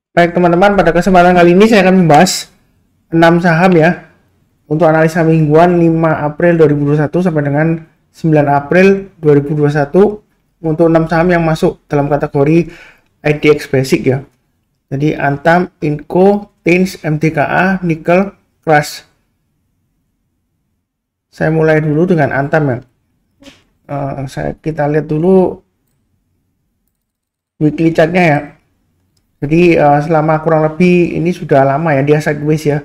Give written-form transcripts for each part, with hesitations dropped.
Baik teman-teman, pada kesempatan kali ini saya akan membahas 6 saham ya untuk analisa mingguan 5 April 2021 sampai dengan 9 April 2021 untuk 6 saham yang masuk dalam kategori IDX Basic ya. Jadi Antam, Inco, Tins, MTKA, Nickel, Crush. Saya mulai dulu dengan Antam ya. Kita lihat dulu weekly chartnya ya. Jadi selama kurang lebih ini sudah lama ya dia sideways ya.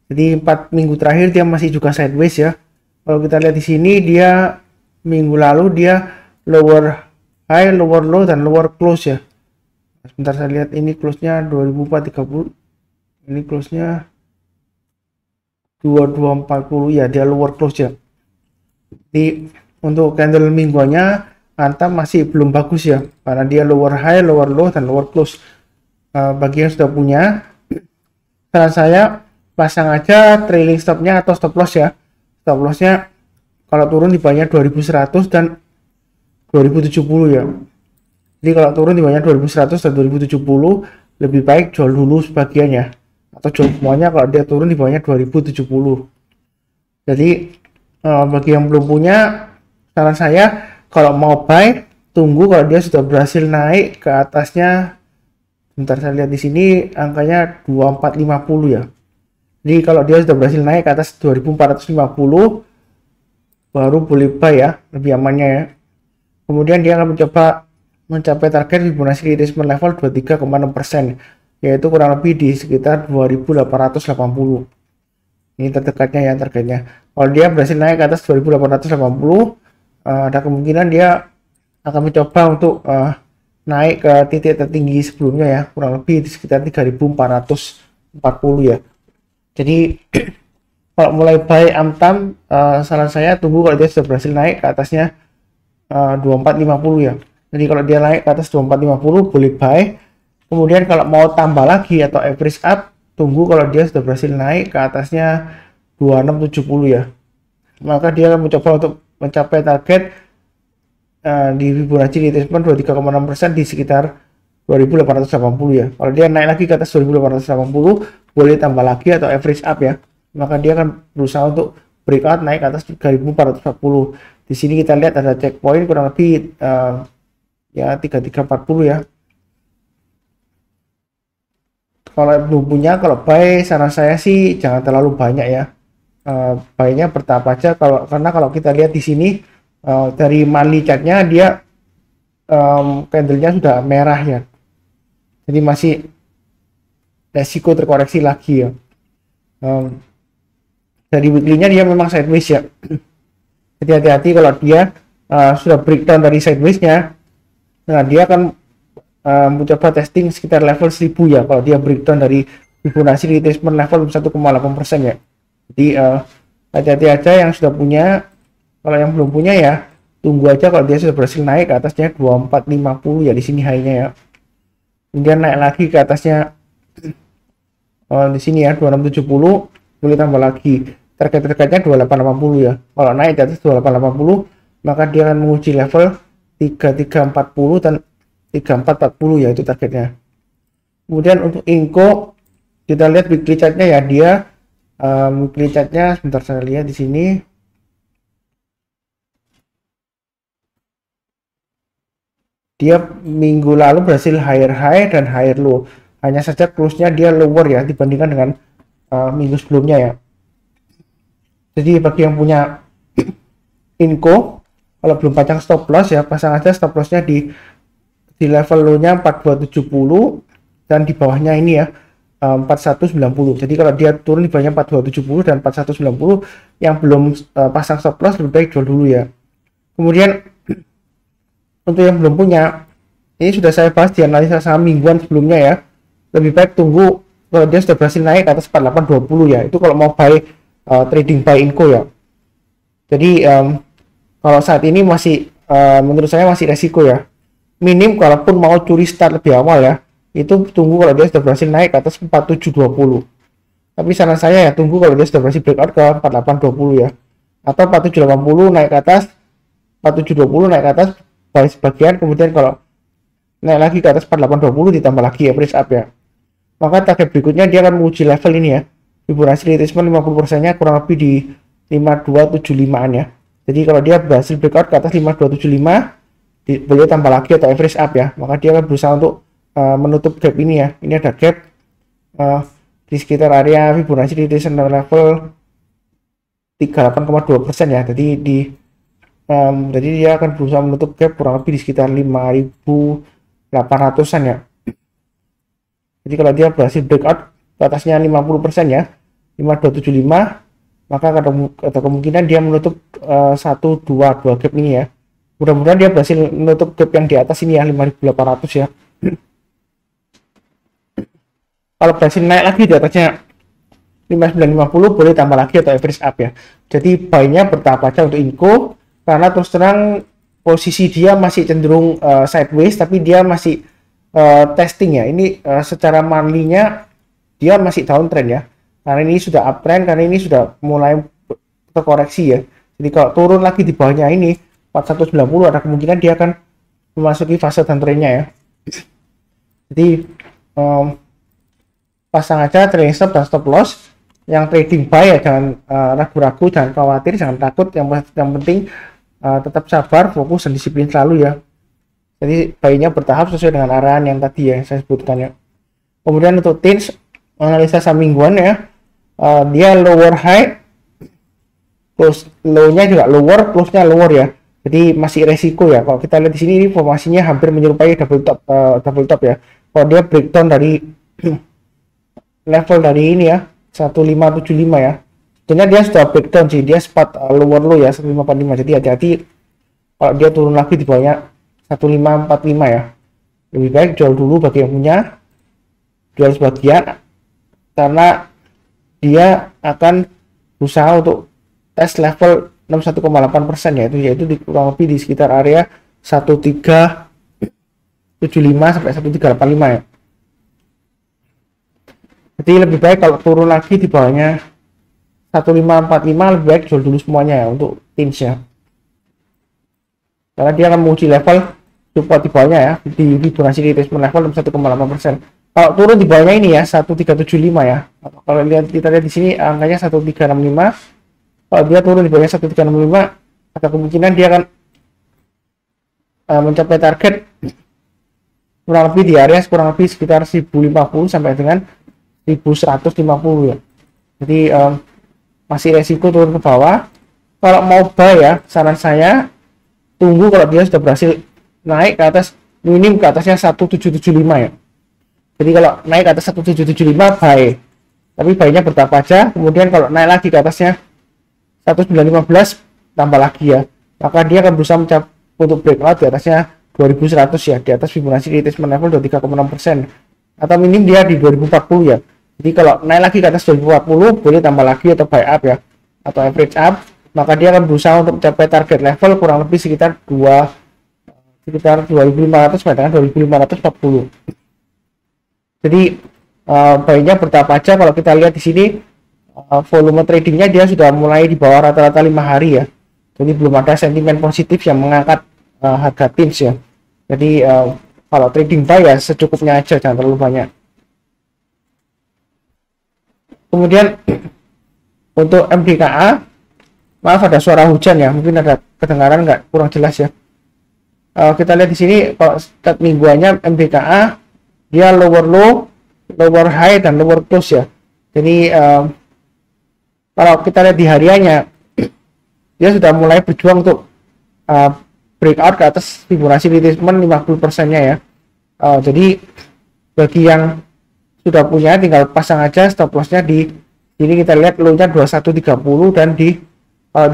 Jadi 4 minggu terakhir dia masih juga sideways ya. Kalau kita lihat di sini dia minggu lalu dia lower high, lower low dan lower close ya. Sebentar saya lihat ini close-nya 2430. Ini close-nya 2240 ya, dia lower close ya. Jadi untuk candle mingguannya Antam masih belum bagus ya karena dia lower high, lower low dan lower close. Bagi yang sudah punya, saran saya pasang aja trailing stopnya atau stop loss ya. Stop lossnya kalau turun di bawahnya 2100 dan 2070 ya. Jadi kalau turun di bawahnya 2100 dan 2070 lebih baik jual dulu sebagian ya, atau jual semuanya kalau dia turun di bawahnya 2070. Jadi bagi yang belum punya, saran saya kalau mau buy tunggu kalau dia sudah berhasil naik ke atasnya. Bentar saya lihat di sini angkanya 2450 ya. Jadi kalau dia sudah berhasil naik ke atas 2450 baru boleh buy ya, lebih amannya ya. Kemudian dia akan mencoba mencapai target Fibonacci retracement level 23,6%, yaitu kurang lebih di sekitar 2880. Ini terdekatnya ya targetnya. Kalau dia berhasil naik ke atas 2880, ada kemungkinan dia akan mencoba untuk naik ke titik tertinggi sebelumnya ya, kurang lebih di sekitar 3440 ya. Jadi kalau mulai buy Antam, saran saya tunggu kalau dia sudah berhasil naik ke atasnya 2450 ya. Jadi kalau dia naik ke atas 2450 boleh buy. Kemudian kalau mau tambah lagi atau average up, tunggu kalau dia sudah berhasil naik ke atasnya 2670 ya. Maka dia akan mencoba untuk mencapai target di Fibonacci retracement 23,6% di sekitar 2880 ya. Kalau dia naik lagi ke atas 2880 boleh tambah lagi atau average up ya. Maka dia akan berusaha untuk breakout naik ke atas 3440. Di sini kita lihat ada checkpoint kurang lebih ya 3340 ya. Kalau belum punya, kalau buy saran saya sih jangan terlalu banyak ya. Buy-nya bertahap aja karena kalau kita lihat di sini dari monthly chartnya dia candlenya sudah merah ya, jadi masih resiko terkoreksi lagi ya. Dari weekly-nya dia memang sideways ya. Jadi hati-hati kalau dia sudah breakdown dari sideways-nya. Nah dia akan mencoba testing sekitar level 1000 ya kalau dia breakdown dari Fibonacci retracement level 1,8% ya. Jadi hati-hati aja yang sudah punya. Kalau yang belum punya ya tunggu aja kalau dia sudah berhasil naik ke atasnya 2450 ya, di sini high-nya ya. Kemudian naik lagi ke atasnya di sini ya 2670 boleh tambah lagi. Target-targetnya 2880 ya. Kalau naik di atas 2880 maka dia akan menguji level 3340 dan 3440 ya, itu targetnya. Kemudian untuk Inco kita lihat weekly chartnya ya, dia weekly chartnya sebentar saya lihat di sini. Dia minggu lalu berhasil higher high dan higher low, hanya saja close-nya dia lower ya dibandingkan dengan minggu sebelumnya ya. Jadi bagi yang punya Inco, kalau belum pasang stop loss ya pasang aja stop loss-nya di level low-nya 4270 dan di bawahnya ini ya 4190. Jadi kalau dia turun di bawahnya 4270 dan 4190, yang belum pasang stop loss lebih baik jual dulu ya. Kemudian untuk yang belum punya, ini sudah saya bahas di analisa saham mingguan sebelumnya ya. Lebih baik tunggu kalau dia sudah berhasil naik ke atas 4820 ya. Itu kalau mau buy trading buy Inco ya. Jadi kalau saat ini masih menurut saya masih resiko ya. Minim kalaupun mau curi start lebih awal ya, itu tunggu kalau dia sudah berhasil naik ke atas 4720. Tapi saran saya ya tunggu kalau dia sudah berhasil breakout ke 4820 ya. Atau 4780 naik ke atas, 4720 naik ke atas buy sebagian, kemudian kalau naik lagi ke atas 4820 ditambah lagi average up ya. maka target berikutnya dia akan menguji level ini ya, Fibonacci retracement 50% nya kurang lebih di 5275an ya. Jadi kalau dia berhasil breakout ke atas 5275, boleh tambah lagi atau average up ya, maka dia akan berusaha untuk menutup gap ini ya. Ini ada gap di sekitar area Fibonacci retracement level 38,2% ya. Jadi dia akan berusaha menutup gap kurang lebih di sekitar 5800an ya. Jadi kalau dia berhasil breakout ke atasnya 50% ya, 5275, maka ada kemungkinan dia menutup 1-2 gap ini ya. Mudah-mudahan dia berhasil menutup gap yang di atas ini ya, 5800 ya. Kalau berhasil naik lagi di atasnya 5950, boleh tambah lagi atau average up ya. Jadi buy-nya bertahap aja untuk Inco, karena terus terang posisi dia masih cenderung sideways, tapi dia masih testing ya. Ini secara monthly-nya dia masih downtrend ya, karena ini sudah uptrend, karena ini sudah mulai terkoreksi ya. Jadi kalau turun lagi di bawahnya ini 4190, ada kemungkinan dia akan memasuki fase downtrendnya ya. Jadi pasang aja trailing stop dan stop loss. Yang trading buy ya jangan ragu-ragu, jangan khawatir, jangan takut. Yang penting tetap sabar, fokus dan disiplin selalu ya. Jadi buy-nya bertahap sesuai dengan arahan yang tadi ya saya sebutkan ya. Kemudian untuk TINS, analisa saham mingguan ya, dia lower high, close low-nya juga lower, close-nya lower ya. Jadi masih resiko ya. Kalau kita lihat di sini, ini formasinya hampir menyerupai double top ya. Kalau dia breakdown dari level dari ini ya, 1575 ya. Sebenarnya dia sudah breakdown sih, dia sempat lower low ya 1545. Jadi hati-hati kalau dia turun lagi di bawahnya 1545 ya. Lebih baik jual dulu bagi yang punya, jual sebagian, karena dia akan berusaha untuk tes level 61,8% yaitu kurang lebih di sekitar area 1375 sampai 1385 ya. Jadi lebih baik kalau turun lagi di bawahnya 1545, lebih baik jual dulu semuanya ya untuk TINS ya. Karena dia akan menguji level support di bawahnya ya, di Fibonacci retracement level 61,8%. Kalau turun di bawahnya ini ya 1375 ya. Kalau kita lihat di sini angkanya 1365. Kalau dia turun di bawahnya 1365, ada kemungkinan dia akan mencapai target kurang lebih di area kurang lebih sekitar 1050 sampai dengan 1150 ya. Jadi masih resiko turun ke bawah. Kalau mau buy ya, saran saya tunggu kalau dia sudah berhasil naik ke atas, minim ke atasnya 1775 ya. Jadi kalau naik ke atas 1775 buy, tapi buy-nya bertahap aja. Kemudian kalau naik lagi ke atasnya 1915 tambah lagi ya, maka dia akan berusaha untuk breakout di atasnya 2100 ya, di atas Fibonacci retracement level 23,6%, atau minim dia di 2040 ya. Jadi kalau naik lagi ke atas 2040 boleh tambah lagi atau buy up ya, atau average up, maka dia akan berusaha untuk mencapai target level kurang lebih sekitar 2500 sampai dengan 2540. Jadi buy-nya bertahap aja. Kalau kita lihat di sini volume tradingnya dia sudah mulai di bawah rata-rata 5 hari ya. Jadi belum ada sentimen positif yang mengangkat harga TINS ya. Jadi kalau trading buy ya secukupnya aja, jangan terlalu banyak. Kemudian untuk MDKA, maaf ada suara hujan ya, mungkin ada kedengaran nggak kurang jelas ya. Kita lihat di sini kalau start mingguannya MDKA dia lower low, lower high dan lower close ya. Jadi kalau kita lihat di hariannya, dia sudah mulai berjuang untuk breakout ke atas Fibonacci retracement 50%-nya ya. Jadi bagi yang sudah punya tinggal pasang aja stop loss-nya di sini. Kita lihat low-nya 2130 dan di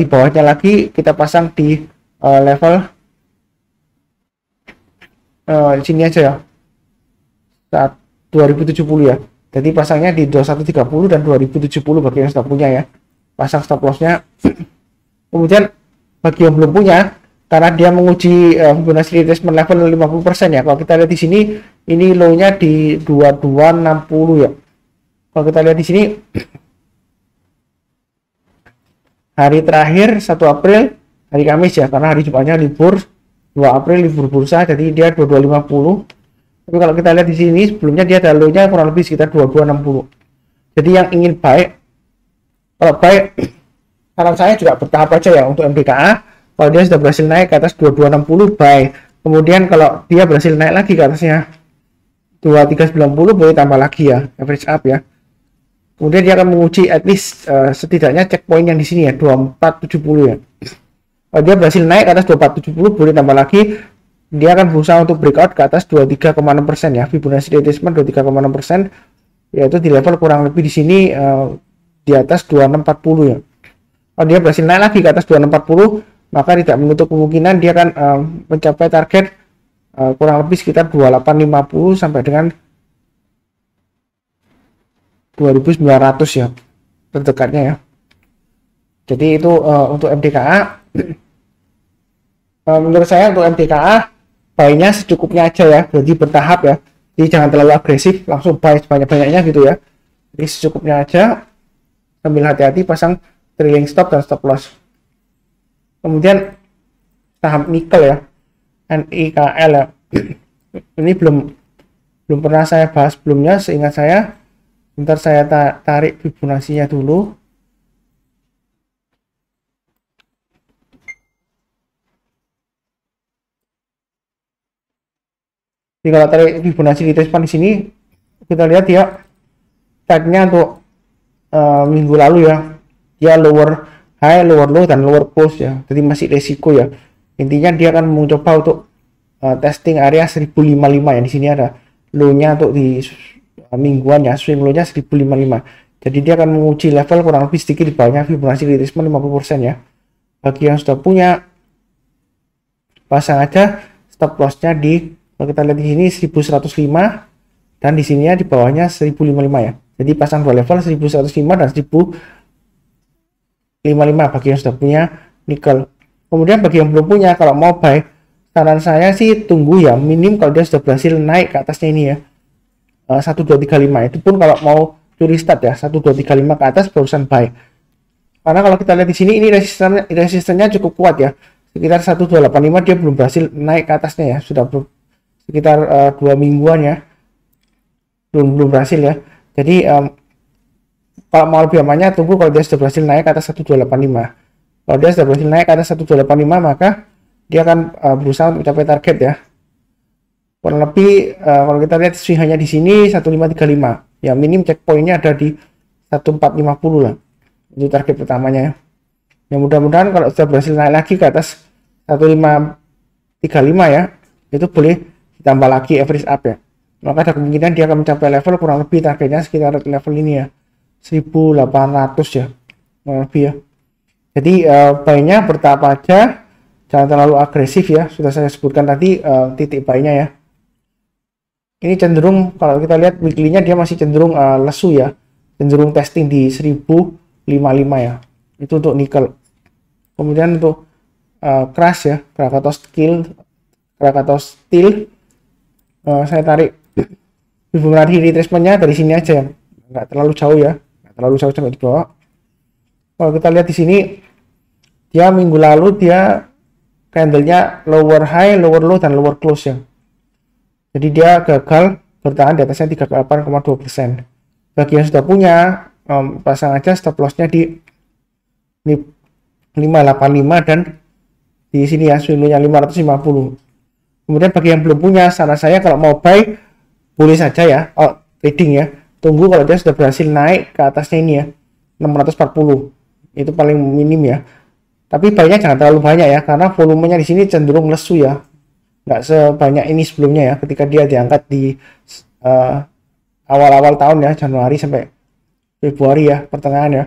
bawahnya lagi kita pasang di level sini aja ya, saat 2070 ya. Jadi pasangnya di 2130 dan 2070 bagi yang sudah punya ya, pasang stop loss-nya. Kemudian bagi yang belum punya, karena dia menguji Fibonacci retracement level 50% ya. Kalau kita lihat di sini, ini low-nya di 2260 ya. Kalau kita lihat di sini, hari terakhir 1 April, hari Kamis ya, karena hari Jumatnya libur, 2 April libur bursa, jadi dia 2250. Tapi kalau kita lihat di sini sebelumnya dia ada low-nya kurang lebih sekitar 2260. Jadi yang ingin buy, kalau buy saran saya juga bertahap aja ya untuk MDKA. Kalau dia sudah berhasil naik ke atas 2260 buy. Kemudian kalau dia berhasil naik lagi ke atasnya 2390 boleh tambah lagi ya, average up ya. Kemudian dia akan menguji at least setidaknya checkpoint yang di sini ya 2470 ya. Kalau dia berhasil naik ke atas 2470 boleh tambah lagi. Dia akan berusaha untuk breakout ke atas 23,6% ya, Fibonacci retracement 23,6%, yaitu di level kurang lebih di sini di atas 2640 ya. Kalau dia berhasil naik lagi ke atas 2640, maka tidak menutup kemungkinan dia akan mencapai target kurang lebih sekitar 2850 sampai dengan 2900 ya, terdekatnya ya. Jadi itu untuk MDKA. Menurut saya untuk MDKA buy-nya secukupnya aja ya, jadi bertahap ya. Jadi jangan terlalu agresif langsung buy sebanyak-banyaknya gitu ya. Jadi secukupnya aja, sambil hati-hati pasang trailing stop dan stop loss. Kemudian saham nikel ya, NIKL ya. Ini belum pernah saya bahas sebelumnya seingat saya. Bentar saya tarik Fibonacci-nya dulu. Jadi kalau tarik Fibonacci retracement di sini kita lihat ya, tag-nya untuk minggu lalu ya, dia lower high, lower low dan lower close ya. Jadi masih resiko ya. Intinya dia akan mencoba untuk testing area 1055 ya. Di sini ada low-nya untuk di mingguan ya, swing low-nya 1055. Jadi dia akan menguji level kurang lebih sedikit di bawahnya Fibonacci retracement 50% ya. Bagi yang sudah punya, pasang aja stop loss-nya di, kalau kita lihat di sini 1105 dan di sininya di bawahnya 1055 ya. Jadi pasang dua level 1105 dan 1055 bagi yang sudah punya nikel. Kemudian bagi yang belum punya, kalau mau buy, saran saya sih tunggu ya, minim kalau dia sudah berhasil naik ke atasnya ini ya, 1235. Itu pun kalau mau curi start ya, 1235 ke atas barusan buy. Karena kalau kita lihat di sini ini resistennya cukup kuat ya, sekitar 1285 dia belum berhasil naik ke atasnya ya, sudah sekitar 2 mingguan ya, belum berhasil ya. Jadi kalau mau lebih amannya tunggu kalau dia sudah berhasil naik ke atas 1285. Kalau dia sudah berhasil naik ke atas 1285, maka dia akan berusaha untuk mencapai target ya. Kurang lebih kalau kita lihat swing hanya di sini 1535 ya, minim checkpointnya ada di 1450 lah, itu target pertamanya ya. Yang mudah-mudahan kalau sudah berhasil naik lagi ke atas 1535 ya, itu boleh ditambah lagi average up ya, maka ada kemungkinan dia akan mencapai level kurang lebih targetnya sekitar level ini ya, 1800 ya kurang lebih ya. Jadi buy-nya bertahap aja, jangan terlalu agresif ya, sudah saya sebutkan tadi titik buy-nya ya. Ini cenderung kalau kita lihat weekly-nya dia masih cenderung lesu ya, cenderung testing di 1055 ya, itu untuk nikel. Kemudian untuk crush ya, Krakatau Steel, saya tarik Fibonacci retracement-nya dari sini aja ya, nggak terlalu jauh ya, nggak terlalu jauh sampai di bawah. Kalau kita lihat di sini, dia minggu lalu dia candlenya lower high, lower low dan lower close ya. Jadi dia gagal bertahan di atasnya 38,2%. Bagi yang sudah punya, pasang aja stop loss-nya di 585 dan di sini ya swing-nya 550. Kemudian bagi yang belum punya, saran saya kalau mau buy boleh saja ya, trading ya. Tunggu kalau dia sudah berhasil naik ke atasnya ini ya, 640. Itu paling minim ya. Tapi buy-nya jangan terlalu banyak ya, karena volumenya di sini cenderung lesu ya. Nggak sebanyak ini sebelumnya ya, ketika dia diangkat di awal-awal tahun ya, Januari sampai Februari ya, pertengahan ya.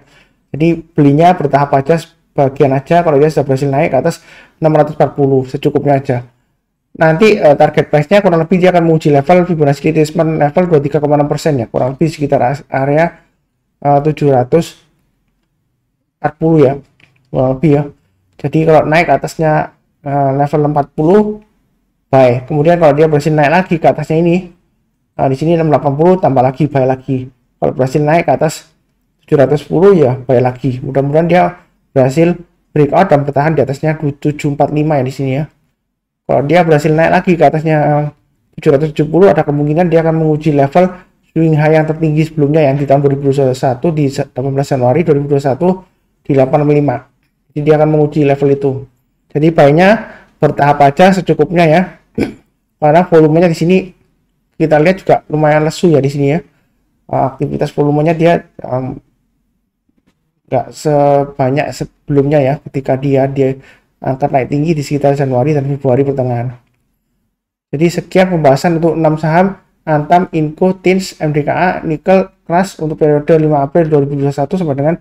Jadi belinya bertahap aja, bagian aja. Kalau dia sudah berhasil naik ke atas 640 secukupnya aja. Nanti target price-nya kurang lebih dia akan menguji level Fibonacci retracement level 23,6% ya, kurang lebih sekitar area 740 ya, kurang lebih ya. Jadi kalau naik ke atasnya level 40 buy. Kemudian kalau dia berhasil naik lagi ke atasnya ini, di sini 680 tambah lagi buy lagi. Kalau berhasil naik ke atas 710 ya buy lagi. Mudah-mudahan dia berhasil breakout dan bertahan di atasnya 745 ya di sini ya. Kalau dia berhasil naik lagi ke atasnya 770 ada kemungkinan dia akan menguji level swing high yang tertinggi sebelumnya yang di tahun 2021 di 18 Januari 2021 di 865. Jadi dia akan menguji level itu. Jadi baiknya bertahap aja secukupnya ya. Karena volumenya di sini kita lihat juga lumayan lesu ya di sini ya. Aktivitas volumenya dia nggak sebanyak sebelumnya ya, ketika dia angkat naik tinggi di sekitar Januari dan Februari pertengahan. Jadi sekian pembahasan untuk 6 saham Antam, Inco, Tins, MDKA, Nikel, Kras untuk periode 5 April 2021 sampai dengan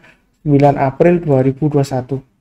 9 April 2021.